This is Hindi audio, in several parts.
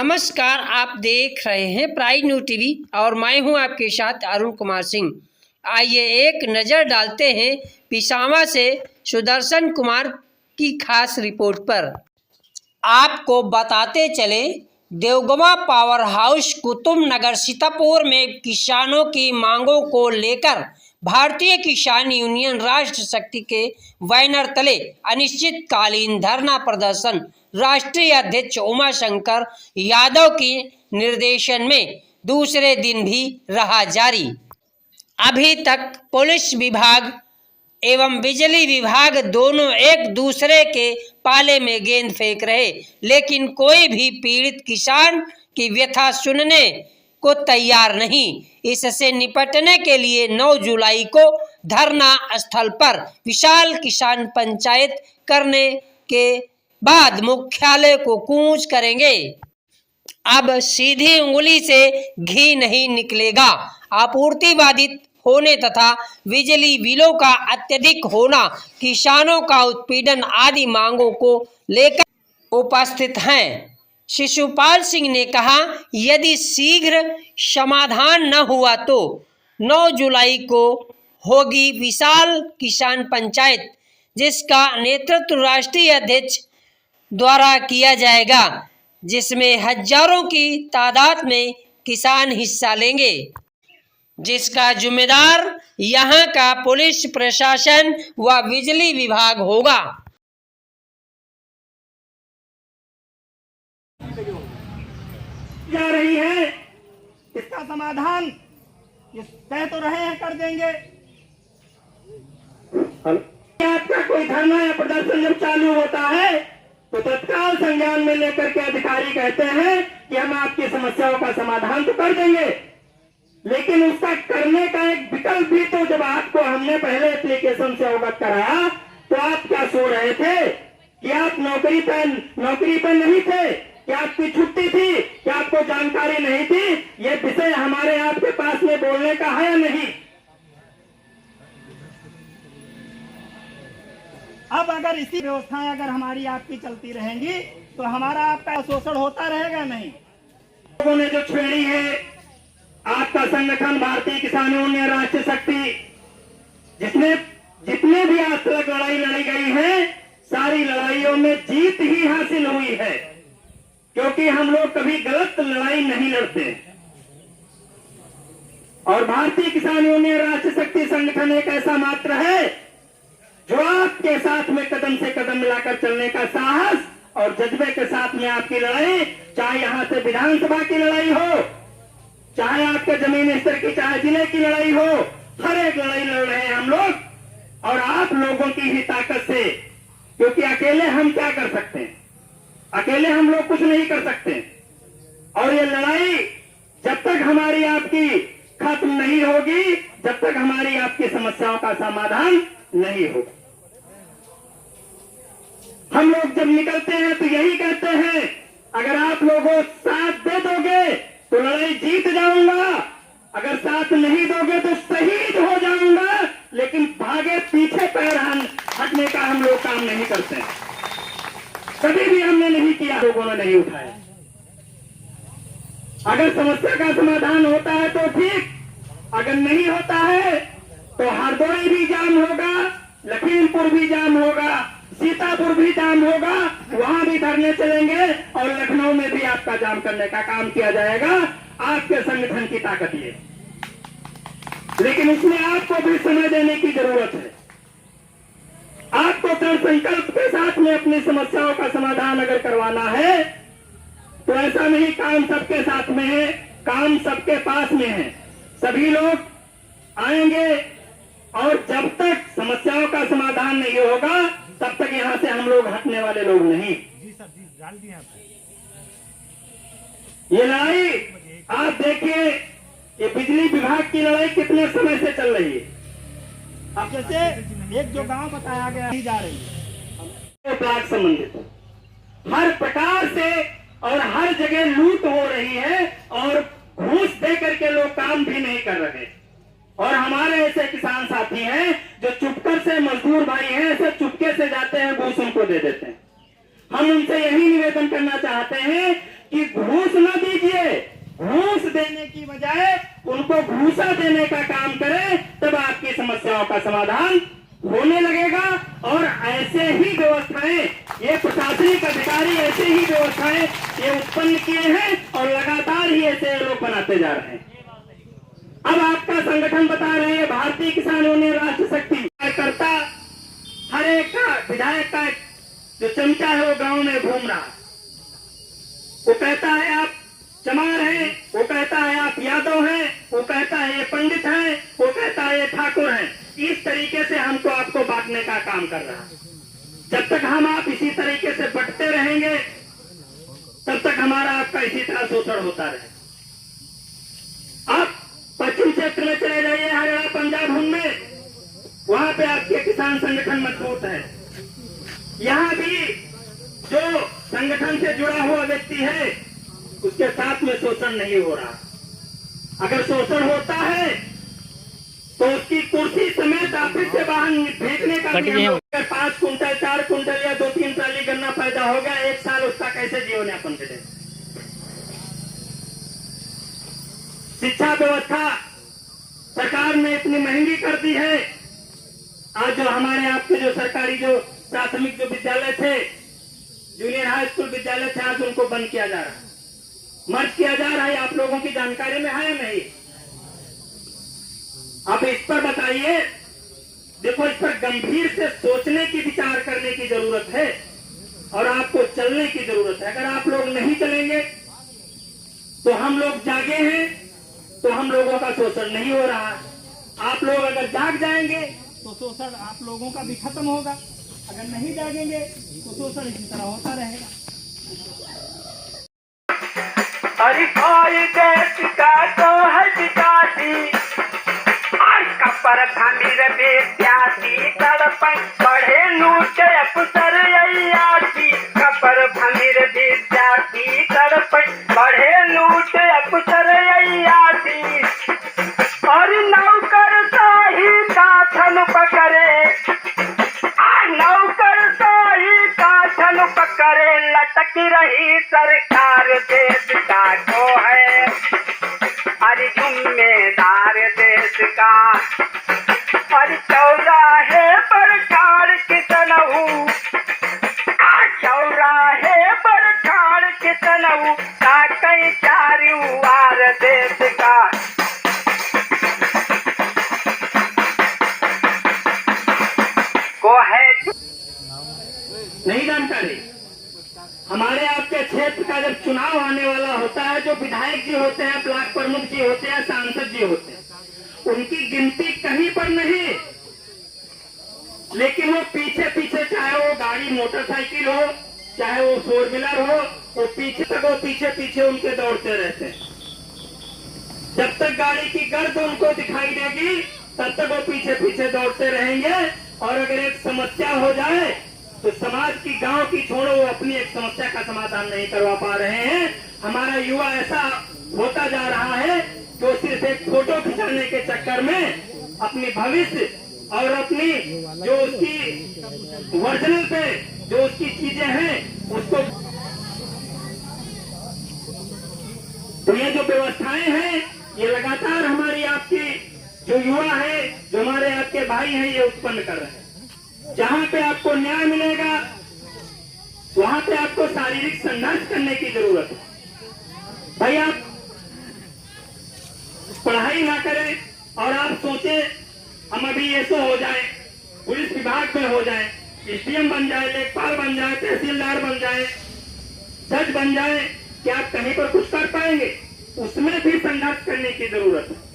नमस्कार, आप देख रहे हैं प्राइड न्यूज टीवी और मैं हूं आपके साथ अरुण कुमार सिंह। आइए एक नज़र डालते हैं पिशावा से सुदर्शन कुमार की खास रिपोर्ट पर। आपको बताते चले, देवगवा पावर हाउस कुतुबनगर सीतापुर में किसानों की मांगों को लेकर भारतीय किसान यूनियन राष्ट्र शक्ति के बैनर तले अनिश्चितकालीन धरना प्रदर्शन राष्ट्रीय अध्यक्ष उमाशंकर यादव के निर्देशन में दूसरे दिन भी रहा जारी। अभी तक पुलिस विभाग एवं बिजली विभाग दोनों एक दूसरे के पाले में गेंद फेंक रहे, लेकिन कोई भी पीड़ित किसान की व्यथा सुनने को तैयार नहीं। इससे निपटने के लिए 9 जुलाई को धरना स्थल पर विशाल किसान पंचायत करने के बाद मुख्यालय को कूच करेंगे। अब सीधी उंगली से घी नहीं निकलेगा। आपूर्ति बाधित होने तथा बिजली बिलों का अत्यधिक होना, किसानों का उत्पीड़न आदि मांगों को लेकर उपस्थित हैं। शिशुपाल सिंह ने कहा, यदि शीघ्र समाधान न हुआ तो 9 जुलाई को होगी विशाल किसान पंचायत, जिसका नेतृत्व राष्ट्रीय अध्यक्ष द्वारा किया जाएगा, जिसमें हजारों की तादाद में किसान हिस्सा लेंगे, जिसका जिम्मेदार यहां का पुलिस प्रशासन व बिजली विभाग होगा। जा रही है, इसका समाधान ये कह तो रहे हैं कर देंगे। आपका कोई धरना या प्रदर्शन जब चालू होता है तो तत्काल संज्ञान में लेकर के अधिकारी कहते हैं कि हम आपकी समस्याओं का समाधान तो कर देंगे, लेकिन उसका करने का एक विकल्प भी तो जब आपको हमने पहले एप्लीकेशन से अवगत कराया तो आप क्या सो रहे थे कि आप नौकरी पर नहीं थे, कि आपकी छुट्टी थी, कि आपको जानकारी नहीं थी। ये विषय हमारे आपके पास में बोलने का है या नहीं? अब अगर इसी व्यवस्थाएं अगर हमारी आपकी चलती रहेंगी तो हमारा आपका शोषण होता रहेगा नहीं। लोगों ने जो छेड़ी है, आपका संगठन भारतीय किसान यूनियन राष्ट्रीय शक्ति, जितने भी आज तक लड़ाई लड़ी गई है, सारी लड़ाइयों में जीत ही हासिल हुई है, क्योंकि हम लोग कभी गलत लड़ाई नहीं लड़ते। और भारतीय किसान यूनियन राष्ट्रीय शक्ति संगठन एक ऐसा मात्र है जो आपके साथ में कदम से कदम मिलाकर चलने का साहस और जज्बे के साथ में आपकी लड़ाई, चाहे यहां से विधानसभा की लड़ाई हो, चाहे आपके जमीन स्तर की, चाहे जिले की लड़ाई हो, हर एक लड़ाई लड़ रहे हैं हम लोग और आप लोगों की ही ताकत से, क्योंकि अकेले हम क्या कर सकते हैं, अकेले हम लोग कुछ नहीं कर सकते। और ये लड़ाई जब तक हमारी आपकी खत्म नहीं होगी, जब तक हमारी आपकी समस्याओं का समाधान नहीं होगा। हम लोग जब निकलते हैं तो यही कहते हैं, अगर आप लोगों साथ दे दोगे तो लड़ाई जीत जाऊंगा, अगर साथ नहीं दोगे तो शहीद हो जाऊंगा, लेकिन भागे पीछे पैर हटने का हम लोग काम नहीं करते हैं। कभी भी हमने नहीं किया, लोगों ने नहीं उठाया। अगर समस्या का समाधान होता है तो ठीक, अगर नहीं होता है तो हरदोई भी जाम होगा, लखीमपुर भी जाम होगा, सीतापुर भी जाम होगा, वहां भी धरने चलेंगे और लखनऊ में भी आपका जाम करने का काम किया जाएगा। आपके संगठन की ताकत ये, लेकिन उसमें आपको भी समय देने की जरूरत है। आपको दृढ़ संकल्प के साथ में अपनी समस्याओं का समाधान अगर करवाना है तो ऐसा नहीं काम सबके साथ में है, काम सबके पास में है। सभी लोग आएंगे और जब तक समस्याओं का समाधान नहीं होगा तब तक यहां से हम लोग हटने वाले लोग नहीं। ये लड़ाई आप देखिए, ये बिजली विभाग की लड़ाई कितने समय से चल रही है। अब जैसे एक जो गांव बताया गया ही जा रही है, प्लाट संबंधित हर प्रकार से और हर जगह लूट हो रही है और घूस दे करके लोग काम भी नहीं कर रहे। और हमारे ऐसे किसान साथी हैं जो चुपकर से, मजदूर भाई हैं, ऐसे चुपके से जाते हैं, घूस उनको दे देते हैं। हम उनसे यही निवेदन करना चाहते हैं कि घूस घूस देने की बजाय उनको घूसा देने का काम करें, तब आपकी समस्याओं का समाधान होने लगेगा। और ऐसे ही व्यवस्थाएं, ये प्रशासनिक अधिकारी ऐसे ही व्यवस्थाएं ये उत्पन्न किए हैं और लगातार ही ऐसे लोग बनाते जा रहे हैं। अब आपका संगठन बता रहे हैं भारतीय किसान यूनियन राष्ट्र शक्ति कार्यकर्ता, हर एक का विधायक का जो चमचा है वो गांव में घूम रहा है। वो कहता है आप चमार हैं, वो कहता है आप यादव हैं, वो कहता है ये पंडित हैं, वो कहता है ये ठाकुर हैं। इस तरीके से हमको आपको बांटने का काम कर रहा है। जब तक हम आप इसी तरीके से बंटते रहेंगे, तब तक हमारा आपका इसी तरह शोषण होता रहे। आप पश्चिम क्षेत्र में चले जाइए, हरियाणा पंजाब में, वहां पे आपके किसान संगठन मजबूत है। यहाँ भी जो संगठन से जुड़ा हुआ व्यक्ति है उसके साथ में शोषण नहीं हो रहा। अगर शोषण होता है तो उसकी कुर्सी समेत ऑफिस से बाहर फेंकने का नियम। अगर 5 कुंटल 4 कुंटल या 2-3 ट्राली गन्ना पैदा हो गया, 1 साल उसका कैसे जीवन यापन करें। शिक्षा व्यवस्था सरकार ने इतनी महंगी कर दी है। आज जो हमारे आपके जो सरकारी जो प्राथमिक जो विद्यालय थे, जूनियर हाई स्कूल विद्यालय थे, आज उनको बंद किया जा रहा है, मर्ज किया जा रहा है। आप लोगों की जानकारी में है या नहीं? आप इस पर बताइए। देखो, इस पर गंभीर से सोचने की, विचार करने की जरूरत है और आपको चलने की जरूरत है। अगर आप लोग नहीं चलेंगे तो हम लोग जागे हैं तो हम लोगों का शोषण नहीं हो रहा। आप लोग अगर जाग जाएंगे तो शोषण आप लोगों का भी खत्म होगा। अगर नहीं जागेंगे तो शोषण इसी तरह होता रहेगा। अरे कोई देश का तो है विकासी, कपर धमीर विद्यार्थी तड़पन पढ़े नूट अफसर अयासी। कपर धमीर विद्यार्थी तड़पन पढ़े नूट अफसर अयासी। और नौकरशाही का छन पकड़े, नौकरशाही का छन पकड़े, लटक रही सरकार देश का को है। अरे जिम्मेदार देश का, अरे चौराहे पर ठाड़ किसनहू, चौराहे पर ठाड़ किसनहू, ताकई चारुआर देश का। को है नहीं जानकारी। हमारे आपके क्षेत्र का जब चुनाव आने वाला होता है, जो विधायक जी होते हैं, ब्लॉक प्रमुख जी होते हैं, सांसद जी होते हैं, उनकी गिनती कहीं पर नहीं, लेकिन वो पीछे पीछे, चाहे वो गाड़ी मोटरसाइकिल हो, चाहे वो 4 व्हीलर हो, वो पीछे तक वो पीछे पीछे उनके दौड़ते रहते हैं। जब तक गाड़ी की गर्द उनको दिखाई देगी तब तक वो पीछे पीछे दौड़ते रहेंगे। और अगर एक समस्या हो जाए तो समाज की, गांव की छोड़ो, वो अपनी एक समस्या का समाधान नहीं करवा पा रहे हैं। हमारा युवा ऐसा होता जा रहा है जो सिर्फ एक फोटो खिंचाने के चक्कर में अपनी भविष्य और अपनी जो उसकी वर्जनल पे जो उसकी चीजें हैं उसको, तो ये जो व्यवस्थाएं हैं ये लगातार हमारी आपकी जो युवा है, जो हमारे आपके भाई हैं, ये उत्पन्न कर रहे हैं। जहां पे आपको न्याय मिलेगा वहां पे आपको शारीरिक संघर्ष करने की जरूरत है। भाई आप पढ़ाई ना करें और आप सोचे हम अभी ऐसा हो जाए, पुलिस विभाग में हो जाए, एसडीएम बन जाए, लेखपाल बन जाए, तहसीलदार बन जाए, जज बन जाए, क्या आप कहीं पर कुछ कर पाएंगे? उसमें भी संघर्ष करने की जरूरत है।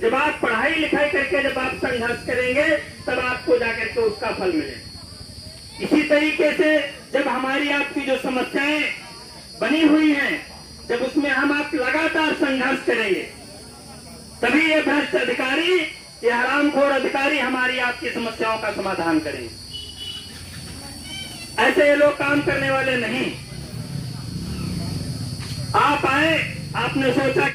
जब आप पढ़ाई लिखाई करके जब आप संघर्ष करेंगे तब आपको जाकर के उसका फल मिलेगा। इसी तरीके से जब हमारी आपकी जो समस्याएं बनी हुई हैं, जब उसमें हम आप लगातार संघर्ष करेंगे, तभी ये भ्रष्ट अधिकारी, ये हरामखोर अधिकारी हमारी आपकी समस्याओं का समाधान करेंगे। ऐसे ये लोग काम करने वाले नहीं। आप आए, आपने सोचा